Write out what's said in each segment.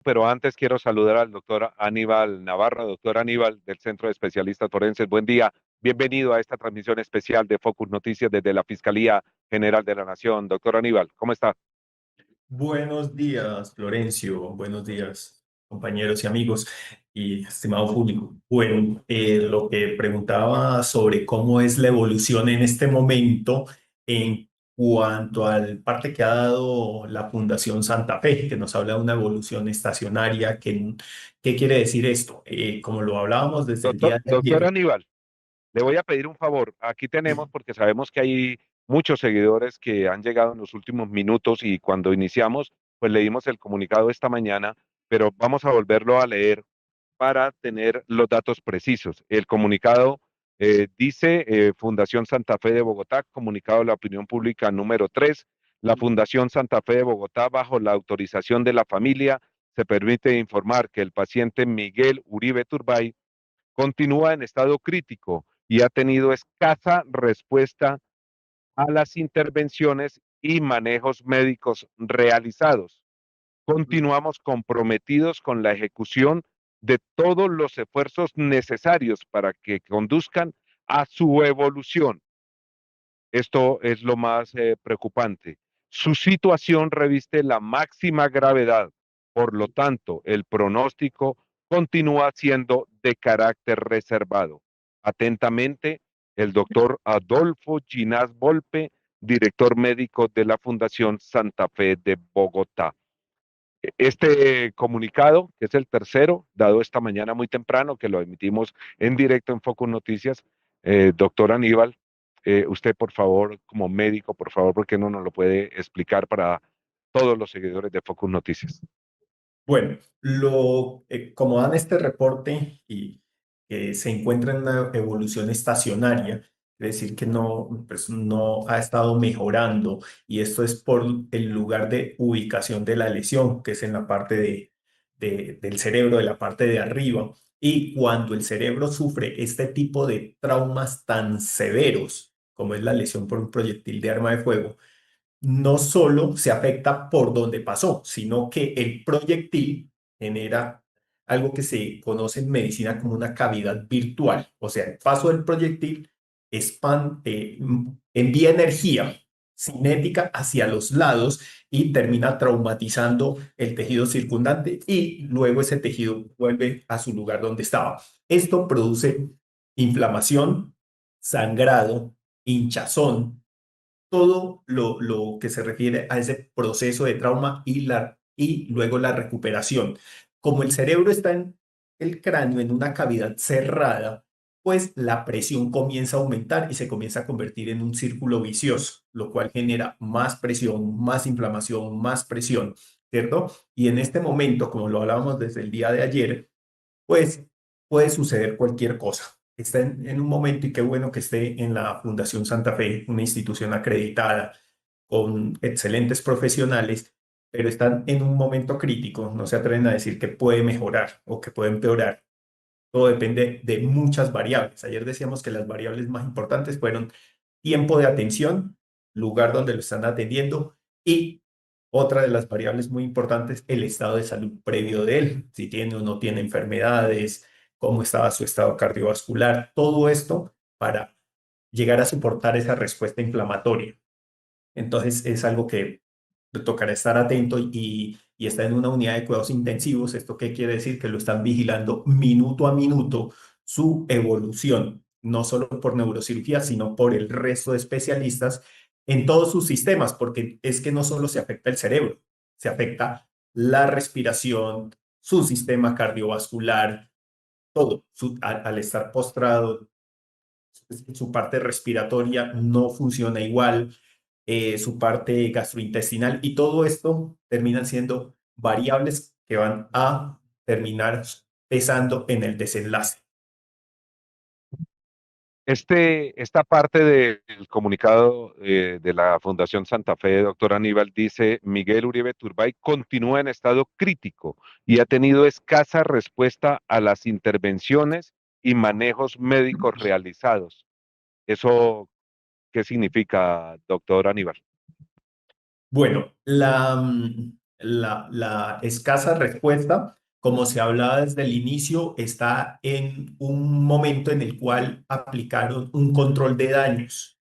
Pero antes quiero saludar al doctor Aníbal Navarro, doctor Aníbal del Centro de Especialistas Forenses. Buen día, bienvenido a esta transmisión especial de Focus Noticias desde la Fiscalía General de la Nación. Doctor Aníbal, ¿cómo está? Buenos días, Florencio. Buenos días, compañeros y amigos y estimado público. Bueno, lo que preguntaba sobre cómo es la evolución en este momento en cuanto al parte que ha dado la Fundación Santa Fe, que nos habla de una evolución estacionaria. ¿Qué quiere decir esto? Como lo hablábamos desde el Doctor, día de doctor ayer. Aníbal, le voy a pedir un favor. Aquí tenemos, porque sabemos que hay muchos seguidores que han llegado en los últimos minutos y cuando iniciamos, pues leímos el comunicado esta mañana, pero vamos a volverlo a leer para tener los datos precisos. El comunicado dice Fundación Santa Fe de Bogotá, comunicado a la opinión pública número 3. La Fundación Santa Fe de Bogotá, bajo la autorización de la familia, se permite informar que el paciente Miguel Uribe Turbay continúa en estado crítico y ha tenido escasa respuesta a las intervenciones y manejos médicos realizados. Continuamos comprometidos con la ejecución de todos los esfuerzos necesarios para que conduzcan a su evolución. Esto es lo más preocupante. Su situación reviste la máxima gravedad, por lo tanto, el pronóstico continúa siendo de carácter reservado. Atentamente, el doctor Adolfo Ginás Volpe, director médico de la Fundación Santa Fe de Bogotá. Este comunicado, que es el tercero, dado esta mañana muy temprano, que lo emitimos en directo en Focus Noticias, doctor Aníbal, usted por favor, como médico, por favor, ¿por qué no nos lo puede explicar para todos los seguidores de Focus Noticias? Bueno, como dan este reporte y que se encuentra en una evolución estacionaria, es decir, que no, pues no ha estado mejorando, y esto es por el lugar de ubicación de la lesión, que es en la parte del cerebro, de la parte de arriba. Y cuando el cerebro sufre este tipo de traumas tan severos, como es la lesión por un proyectil de arma de fuego, no solo se afecta por donde pasó, sino que el proyectil genera algo que se conoce en medicina como una cavidad virtual. O sea, el paso del proyectil envía energía cinética hacia los lados y termina traumatizando el tejido circundante, y luego ese tejido vuelve a su lugar donde estaba. Esto produce inflamación, sangrado, hinchazón, todo lo que se refiere a ese proceso de trauma y luego la recuperación. Como el cerebro está en el cráneo, en una cavidad cerrada, pues la presión comienza a aumentar y se comienza a convertir en un círculo vicioso, lo cual genera más inflamación, más presión, ¿cierto? Y en este momento, como lo hablábamos desde el día de ayer, pues puede suceder cualquier cosa. Está en un momento, y qué bueno que esté en la Fundación Santa Fe, una institución acreditada con excelentes profesionales, pero están en un momento crítico. No se atreven a decir que puede mejorar o que puede empeorar. Todo depende de muchas variables. Ayer decíamos que las variables más importantes fueron tiempo de atención, lugar donde lo están atendiendo, y otra de las variables muy importantes, el estado de salud previo de él, si tiene o no tiene enfermedades, cómo estaba su estado cardiovascular, todo esto para llegar a soportar esa respuesta inflamatoria. Entonces es algo que tocará estar atento, y está en una unidad de cuidados intensivos. ¿Esto qué quiere decir? Que lo están vigilando minuto a minuto su evolución, no solo por neurocirugía, sino por el resto de especialistas en todos sus sistemas, porque es que no solo se afecta el cerebro, se afecta la respiración, su sistema cardiovascular, todo. Al estar postrado, su parte respiratoria no funciona igual, su parte gastrointestinal, y todo esto terminan siendo variables que van a terminar pesando en el desenlace. Esta parte del comunicado de la Fundación Santa Fe, doctor Aníbal, dice, Miguel Uribe Turbay continúa en estado crítico y ha tenido escasa respuesta a las intervenciones y manejos médicos realizados. ¿Eso qué significa, doctor Aníbal? Bueno, la escasa respuesta, como se hablaba desde el inicio, está en un momento en el cual aplicaron un control de daños,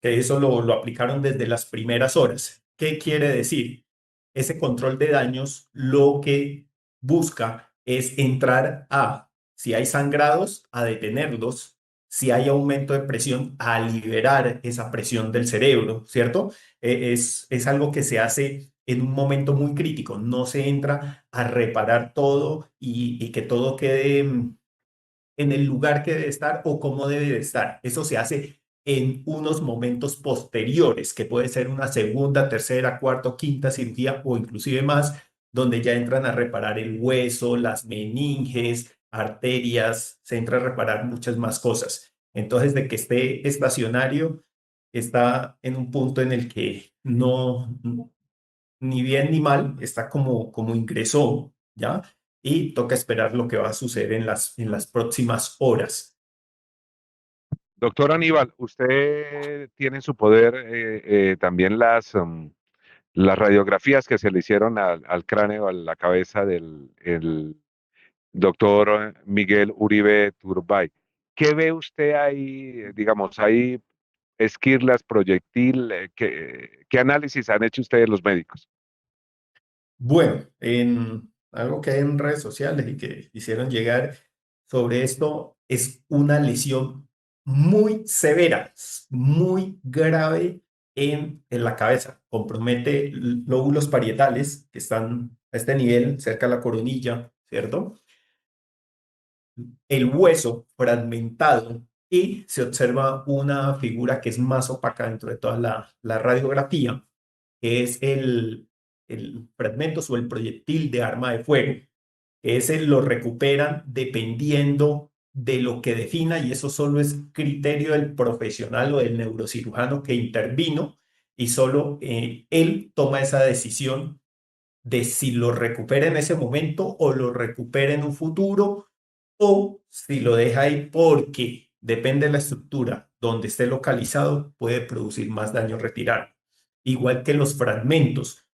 que eso lo aplicaron desde las primeras horas. ¿Qué quiere decir? Ese control de daños lo que busca es entrar a, si hay sangrados, a detenerlos, si hay aumento de presión, a liberar esa presión del cerebro, ¿cierto? Es algo que se hace en un momento muy crítico, no se entra a reparar todo y que todo quede en el lugar que debe estar o cómo debe de estar. Eso se hace en unos momentos posteriores, que puede ser una segunda, tercera, cuarta, o quinta cirugía o inclusive más, donde ya entran a reparar el hueso, las meninges, arterias, se entra a reparar muchas más cosas. Entonces, de que esté estacionario, está en un punto en el que no, ni bien ni mal, está como ingresó, ¿ya? Y toca esperar lo que va a suceder en las próximas horas. Doctor Aníbal, usted tiene en su poder también las radiografías que se le hicieron al cráneo, a la cabeza del el doctor Miguel Uribe Turbay. ¿Qué ve usted ahí? Digamos, hay esquirlas, proyectil, ¿qué análisis han hecho ustedes los médicos? Bueno, en algo que hay en redes sociales y que hicieron llegar sobre esto, es una lesión muy severa, muy grave en la cabeza. Compromete lóbulos parietales que están a este nivel, cerca de la coronilla, ¿cierto? El hueso fragmentado y se observa una figura que es más opaca dentro de toda la radiografía, que es el fragmento o el proyectil de arma de fuego. Ese lo recuperan dependiendo de lo que defina y eso solo es criterio del profesional o del neurocirujano que intervino y solo él toma esa decisión de si lo recupera en ese momento o lo recupera en un futuro o si lo deja ahí porque depende de la estructura donde esté localizado, puede producir más daño retirar. Igual que los fragmentos.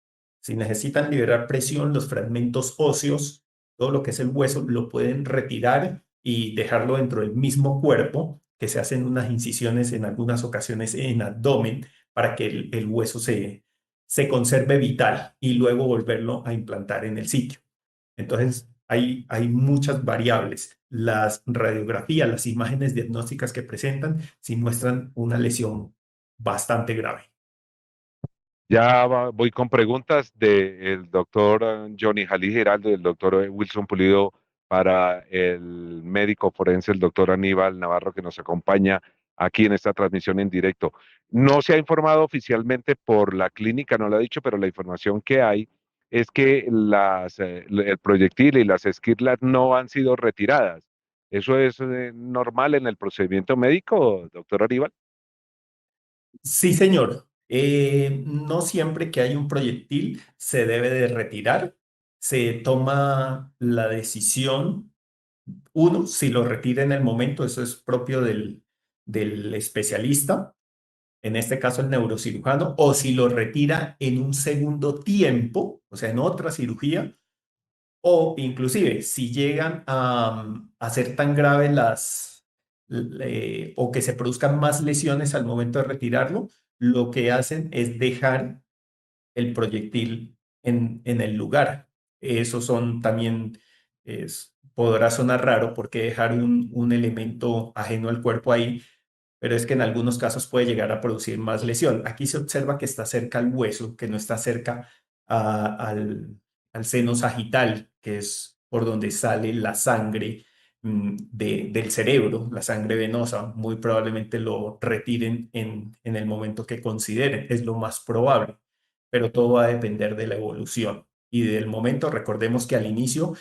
Si necesitan liberar presión, los fragmentos óseos, todo lo que es el hueso, lo pueden retirar y dejarlo dentro del mismo cuerpo, que se hacen unas incisiones en algunas ocasiones en abdomen para que el hueso se conserve vital y luego volverlo a implantar en el sitio. Entonces, hay muchas variables. Las radiografías, las imágenes diagnósticas que presentan, sí muestran una lesión bastante grave. Voy con preguntas del doctor Johnny Jalí Giraldo y del doctor Wilson Pulido para el médico forense, el doctor Aníbal Navarro, que nos acompaña aquí en esta transmisión en directo. No se ha informado oficialmente por la clínica, no lo ha dicho, pero la información que hay es que el proyectil y las esquirlas no han sido retiradas. ¿Eso es normal en el procedimiento médico, doctor Aníbal? Sí, señor. No siempre que hay un proyectil se debe de retirar. Se toma la decisión, uno, si lo retira en el momento, eso es propio del especialista, en este caso el neurocirujano, o si lo retira en un segundo tiempo, o sea, en otra cirugía, o inclusive si llegan a ser tan graves o que se produzcan más lesiones al momento de retirarlo, lo que hacen es dejar el proyectil en el lugar. Eso son también, podrá sonar raro porque dejar un elemento ajeno al cuerpo ahí, pero es que en algunos casos puede llegar a producir más lesión. Aquí se observa que está cerca al hueso, que no está cerca al seno sagital, que es por donde sale la sangre del cerebro, la sangre venosa. Muy probablemente lo retiren en el momento que consideren, es lo más probable, pero todo va a depender de la evolución. Y del momento, recordemos que al inicio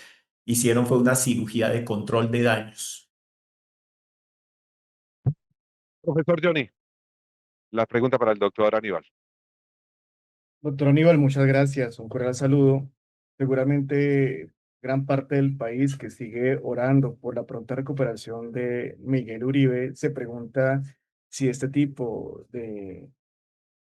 hicieron fue una cirugía de control de daños. Profesor Johnny, la pregunta para el doctor Aníbal. Doctor Aníbal, muchas gracias. Un cordial saludo. Seguramente gran parte del país que sigue orando por la pronta recuperación de Miguel Uribe se pregunta si este tipo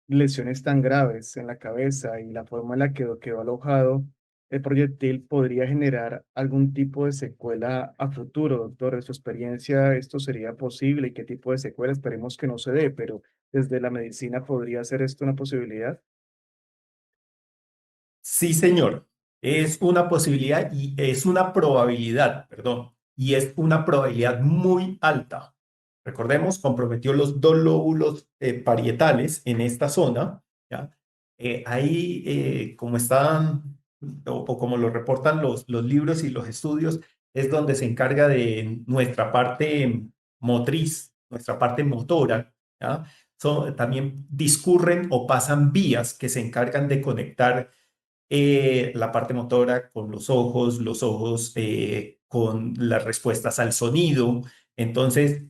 lesiones tan graves en la cabeza y la forma en la que quedó alojado, el proyectil podría generar algún tipo de secuela a futuro, doctor. En su experiencia, ¿esto sería posible? ¿Y qué tipo de secuela? Esperemos que no se dé, pero desde la medicina podría ser esto una posibilidad. Sí, señor. Es una posibilidad y es una probabilidad, perdón, y es una probabilidad muy alta. Recordemos, comprometió los dos lóbulos parietales en esta zona, ¿ya? Ahí, como están o como lo reportan los libros y los estudios, es donde se encarga de nuestra parte motriz, nuestra parte motora, ¿ya? También discurren o pasan vías que se encargan de conectar la parte motora con los ojos con las respuestas al sonido. Entonces,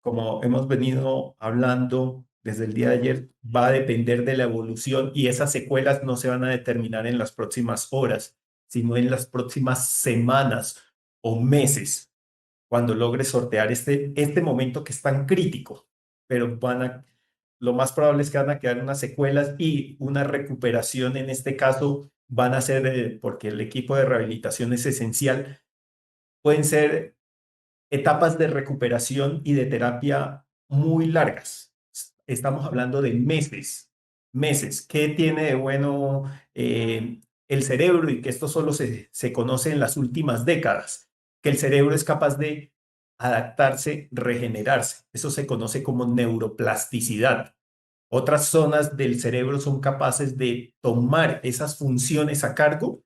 como hemos venido hablando desde el día de ayer, va a depender de la evolución y esas secuelas no se van a determinar en las próximas horas, sino en las próximas semanas o meses, cuando logre sortear este momento que es tan crítico, pero lo más probable es que van a quedar unas secuelas y una recuperación en este caso van a ser, porque el equipo de rehabilitación es esencial, pueden ser etapas de recuperación y de terapia muy largas. Estamos hablando de meses, meses. ¿Qué tiene de bueno el cerebro y que esto solo se conoce en las últimas décadas? Que el cerebro es capaz de adaptarse, regenerarse. Eso se conoce como neuroplasticidad. Otras zonas del cerebro son capaces de tomar esas funciones a cargo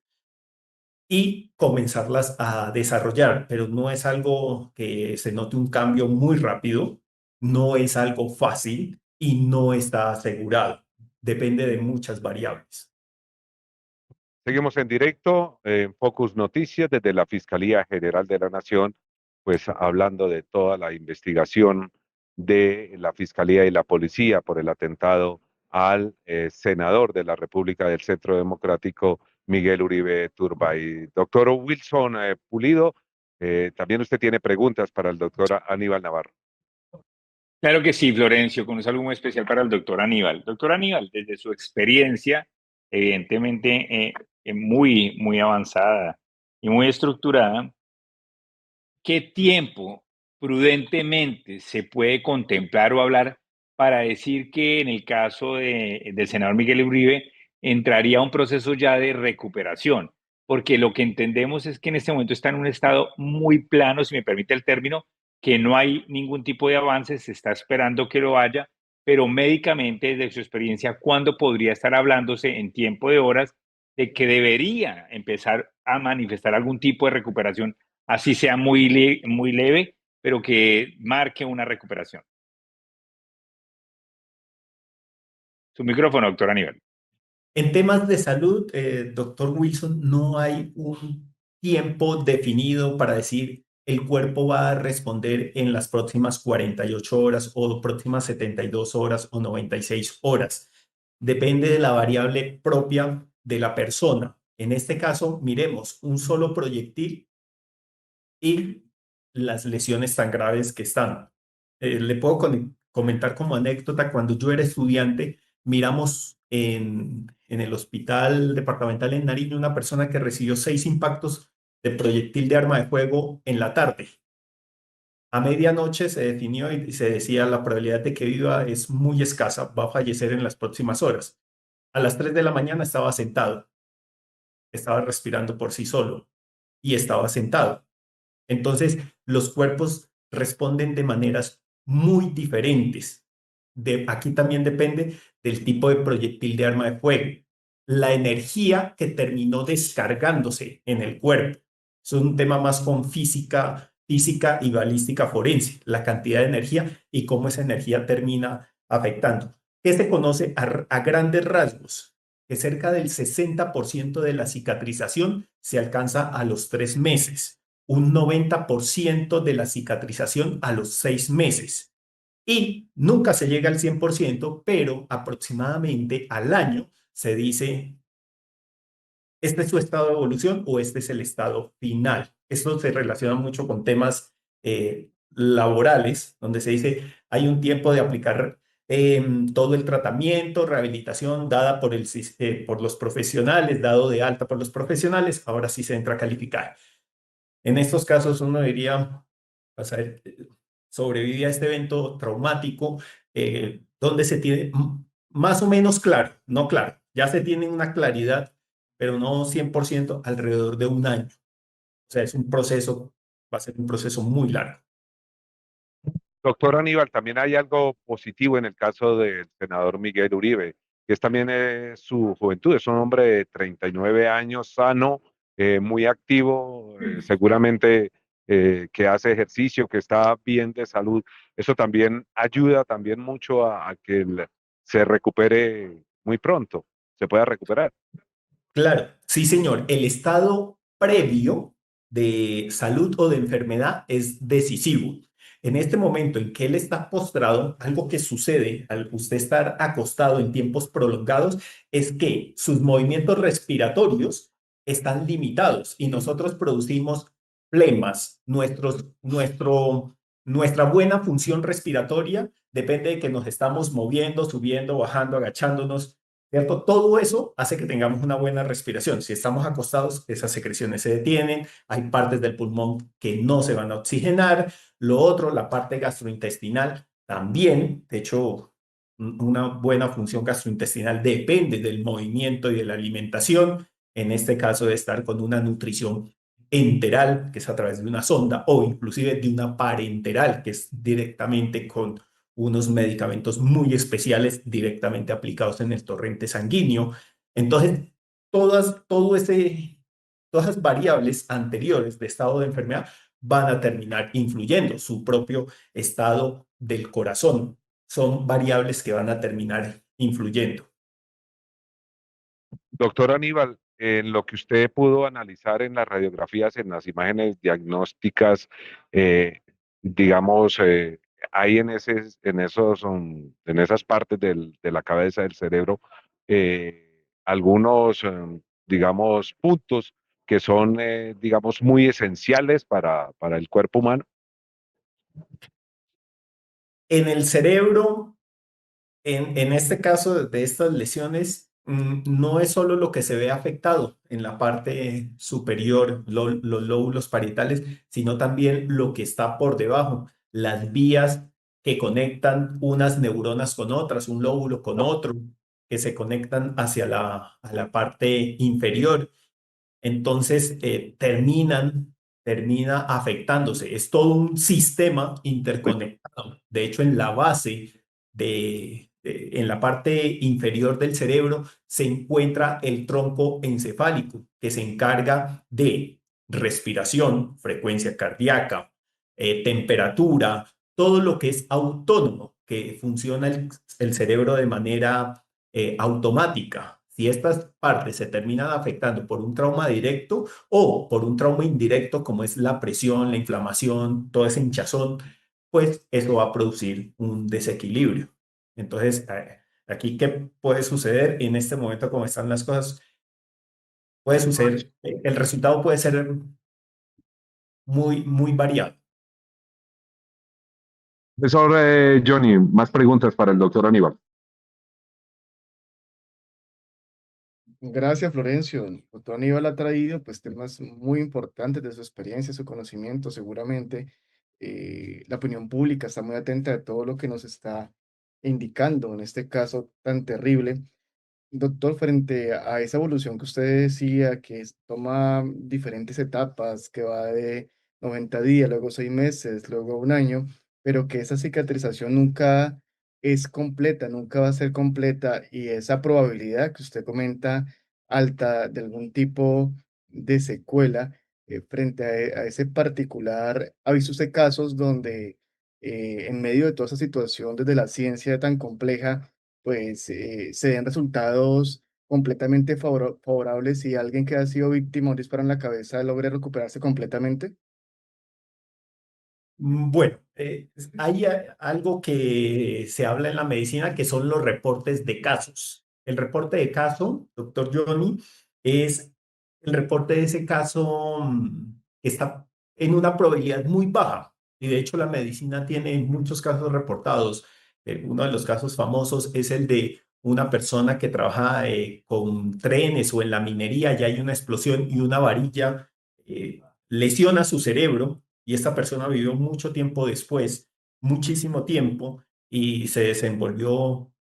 y comenzarlas a desarrollar, pero no es algo que se note un cambio muy rápido, no es algo fácil y no está asegurado. Depende de muchas variables. Seguimos en directo en Focus Noticias desde la Fiscalía General de la Nación, pues hablando de toda la investigación de la Fiscalía y la Policía por el atentado al senador de la República del Centro Democrático, Miguel Uribe Turbay. Doctor Wilson Pulido, también usted tiene preguntas para el doctor Aníbal Navarro. Claro que sí, Florencio, con un saludo muy especial para el doctor Aníbal. Doctor Aníbal, desde su experiencia, evidentemente muy avanzada y muy estructurada, ¿qué tiempo prudentemente se puede contemplar o hablar para decir que en el caso del senador Miguel Uribe entraría un proceso ya de recuperación? Porque lo que entendemos es que en este momento está en un estado muy plano, si me permite el término, que no hay ningún tipo de avance, se está esperando que lo haya, pero médicamente, desde su experiencia, ¿cuándo podría estar hablándose en tiempo de horas de que debería empezar a manifestar algún tipo de recuperación, así sea muy leve, pero que marque una recuperación? Su micrófono, doctor Aníbal. En temas de salud, doctor Wilson, no hay un tiempo definido para decir el cuerpo va a responder en las próximas 48 horas o próximas 72 horas o 96 horas. Depende de la variable propia de la persona. En este caso, miremos un solo proyectil y las lesiones tan graves que están. Le puedo comentar como anécdota, cuando yo era estudiante, miramos en el hospital departamental en Nariño una persona que recibió 6 impactos de proyectil de arma de fuego en la tarde. A medianoche se definió y se decía la probabilidad de que viva es muy escasa, va a fallecer en las próximas horas. A las 3 de la mañana estaba sentado, estaba respirando por sí solo y estaba sentado. Entonces, los cuerpos responden de maneras muy diferentes. Aquí también depende del tipo de proyectil de arma de fuego, la energía que terminó descargándose en el cuerpo. Es un tema más con física y balística forense, la cantidad de energía y cómo esa energía termina afectando. ¿Qué se conoce a grandes rasgos? Que cerca del 60% de la cicatrización se alcanza a los 3 meses, un 90% de la cicatrización a los 6 meses. Y nunca se llega al 100%, pero aproximadamente al año se dice, este es su estado de evolución o este es el estado final. Esto se relaciona mucho con temas laborales, donde se dice, hay un tiempo de aplicar todo el tratamiento, rehabilitación dada por los profesionales, dado de alta por los profesionales, ahora sí se entra a calificar. En estos casos uno diría, vas a ver, sobrevive a este evento traumático, donde se tiene más o menos claro, no claro, ya se tiene una claridad, pero no 100% alrededor de un año. O sea, es un proceso, va a ser un proceso muy largo. Doctor Aníbal, también hay algo positivo en el caso del senador Miguel Uribe, que es también su juventud. Es un hombre de 39 años, sano, muy activo, seguramente que hace ejercicio, que está bien de salud. Eso también ayuda también mucho a que él se recupere muy pronto, se pueda recuperar. Claro, sí, señor. El estado previo de salud o de enfermedad es decisivo. En este momento en que él está postrado, algo que sucede al usted estar acostado en tiempos prolongados es que sus movimientos respiratorios están limitados y nosotros producimos flemas. Nuestra buena función respiratoria depende de que nos estamos moviendo, subiendo, bajando, agachándonos. ¿Cierto? Todo eso hace que tengamos una buena respiración. Si estamos acostados, esas secreciones se detienen, hay partes del pulmón que no se van a oxigenar. Lo otro, la parte gastrointestinal también, de hecho, una buena función gastrointestinal depende del movimiento y de la alimentación, en este caso de estar con una nutrición enteral, que es a través de una sonda, o inclusive de una parenteral, que es directamente con unos medicamentos muy especiales directamente aplicados en el torrente sanguíneo. Entonces, todas las variables anteriores de estado de enfermedad van a terminar influyendo. Su propio estado del corazón son variables que van a terminar influyendo. Doctor Aníbal, en lo que usted pudo analizar en las radiografías, en las imágenes diagnósticas, eh, digamos, hay en esas partes de la cabeza del cerebro algunos, digamos, puntos que son, digamos, muy esenciales para el cuerpo humano. En el cerebro, en este caso de estas lesiones, no es solo lo que se ve afectado en la parte superior, los lóbulos parietales, sino también lo que está por debajo, las vías que conectan unas neuronas con otras, un lóbulo con otro, que se conectan hacia a la parte inferior. Entonces termina afectándose. Es todo un sistema interconectado. De hecho, en la base en la parte inferior del cerebro se encuentra el tronco encefálico, que se encarga de respiración, frecuencia cardíaca, temperatura, todo lo que es autónomo, que funciona el cerebro de manera automática. Si estas partes se terminan afectando por un trauma directo o por un trauma indirecto, como es la presión, la inflamación, toda esa hinchazón, pues eso va a producir un desequilibrio. Entonces, aquí, ¿qué puede suceder en este momento como están las cosas? Puede suceder, el resultado puede ser muy, muy variado. Profesor Johnny, más preguntas para el doctor Aníbal. Gracias, Florencio. El doctor Aníbal ha traído pues temas muy importantes de su experiencia, su conocimiento. Seguramente la opinión pública está muy atenta de todo lo que nos está indicando en este caso tan terrible. Doctor, frente a esa evolución que usted decía, que toma diferentes etapas, que va de 90 días, luego 6 meses, luego un año, pero que esa cicatrización nunca es completa, nunca va a ser completa, y esa probabilidad que usted comenta alta de algún tipo de secuela, frente a ese particular, ha visto usted casos donde en medio de toda esa situación, desde la ciencia tan compleja, pues se den resultados completamente favorables y alguien que ha sido víctima de un disparo en la cabeza logre recuperarse completamente? Bueno, hay algo que se habla en la medicina que son los reportes de casos. El reporte de caso, doctor Johnny, es el reporte de ese caso que está en una probabilidad muy baja. Y de hecho la medicina tiene muchos casos reportados Uno de los casos famosos es el de una persona que trabaja con trenes o en la minería, y hay una explosión y una varilla lesiona su cerebro, y esta persona vivió mucho tiempo después, muchísimo tiempo, y se desenvolvió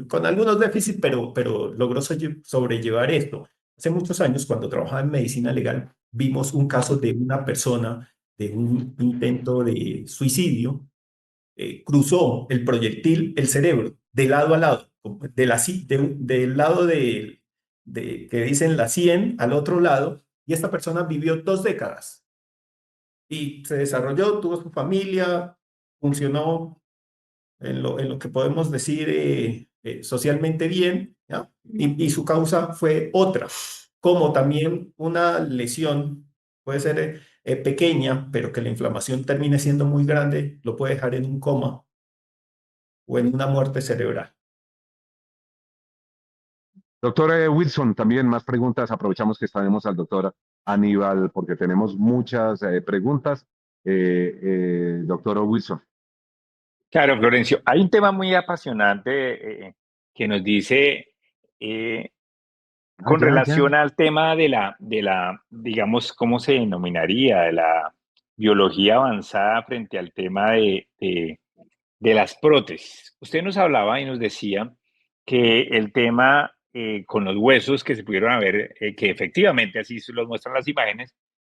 con algunos déficits, pero logró sobrellevar esto. Hace muchos años, cuando trabajaba en medicina legal, vimos un caso de una persona de un intento de suicidio. Cruzó el proyectil el cerebro de lado a lado, del lado que dicen la 100 al otro lado, y esta persona vivió 2 décadas y se desarrolló, tuvo su familia, funcionó en lo que podemos decir socialmente bien, ¿ya? Y su causa fue otra, como también una lesión puede ser pequeña, pero que la inflamación termine siendo muy grande, lo puede dejar en un coma o en una muerte cerebral. Doctor Wilson, también más preguntas. Aprovechamos que tenemos al doctor Aníbal porque tenemos muchas preguntas. Doctor Wilson. Claro, Florencio, hay un tema muy apasionante que nos dice con relación al tema digamos, ¿cómo se denominaría? De la biología avanzada frente al tema de las prótesis. Usted nos hablaba y nos decía que el tema con los huesos que se pudieron haber, que efectivamente así se los muestran las imágenes,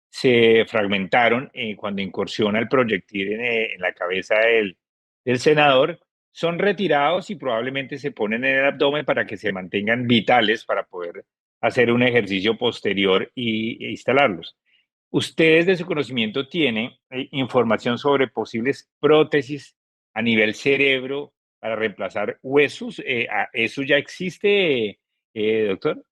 se fragmentaron cuando incursiona el proyectil en la cabeza del senador, son retirados y probablemente se ponen en el abdomen para que se mantengan vitales para poder hacer un ejercicio posterior e instalarlos. ¿Ustedes de su conocimiento tienen información sobre posibles prótesis a nivel cerebro para reemplazar huesos? ¿Eso ya existe, doctor?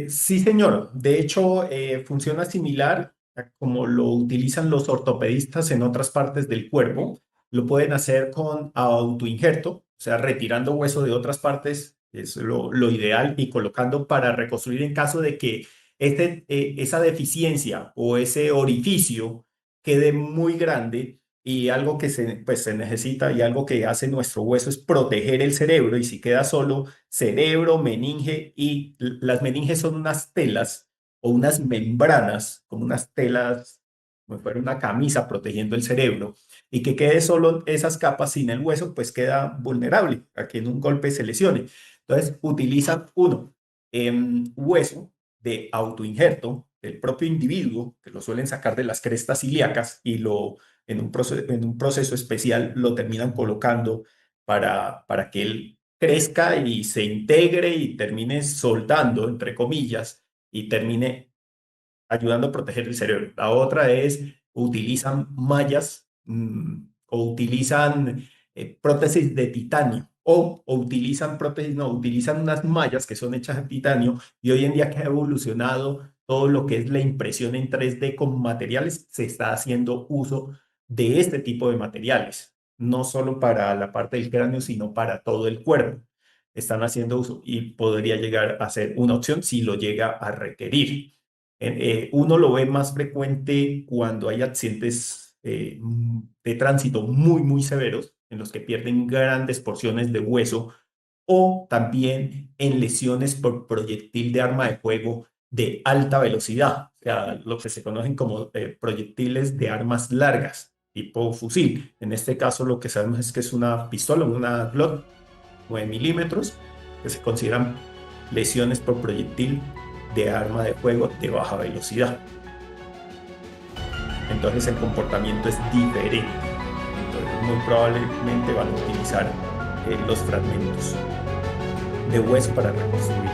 Sí, señor. De hecho, funciona similar a como lo utilizan los ortopedistas en otras partes del cuerpo. Lo pueden hacer con autoinjerto, o sea, retirando hueso de otras partes, es lo ideal, y colocando para reconstruir en caso de que esa deficiencia o ese orificio quede muy grande. Y algo que pues, se necesita, y algo que hace nuestro hueso, es proteger el cerebro, y si queda solo cerebro, meninge, y las meninges son unas telas o unas membranas, como unas telas, como si fuera una camisa protegiendo el cerebro, y que quede solo esas capas sin el hueso, pues queda vulnerable a que en un golpe se lesione. Entonces, utiliza hueso de autoinjerto del propio individuo, que lo suelen sacar de las crestas ilíacas, y en un proceso especial lo terminan colocando para que él crezca y se integre y termine soldando, entre comillas, y termine ayudando a proteger el cerebro. La otra es, utilizan mallas o utilizan prótesis de titanio, o utilizan prótesis, no, utilizan unas mallas que son hechas de titanio, y hoy en día que ha evolucionado todo lo que es la impresión en 3D con materiales, se está haciendo uso de este tipo de materiales, no solo para la parte del cráneo, sino para todo el cuerpo. Están haciendo uso, y podría llegar a ser una opción si lo llega a requerir. Uno lo ve más frecuente cuando hay accidentes de tránsito muy, muy severos, en los que pierden grandes porciones de hueso, o también en lesiones por proyectil de arma de fuego de alta velocidad, o sea, lo que se conocen como proyectiles de armas largas, tipo fusil. En este caso, lo que sabemos es que es una pistola, una Glock 9 milímetros, que se consideran lesiones por proyectil de arma de fuego de baja velocidad. Entonces el comportamiento es diferente. Entonces muy probablemente van a utilizar los fragmentos de hueso para reconstruir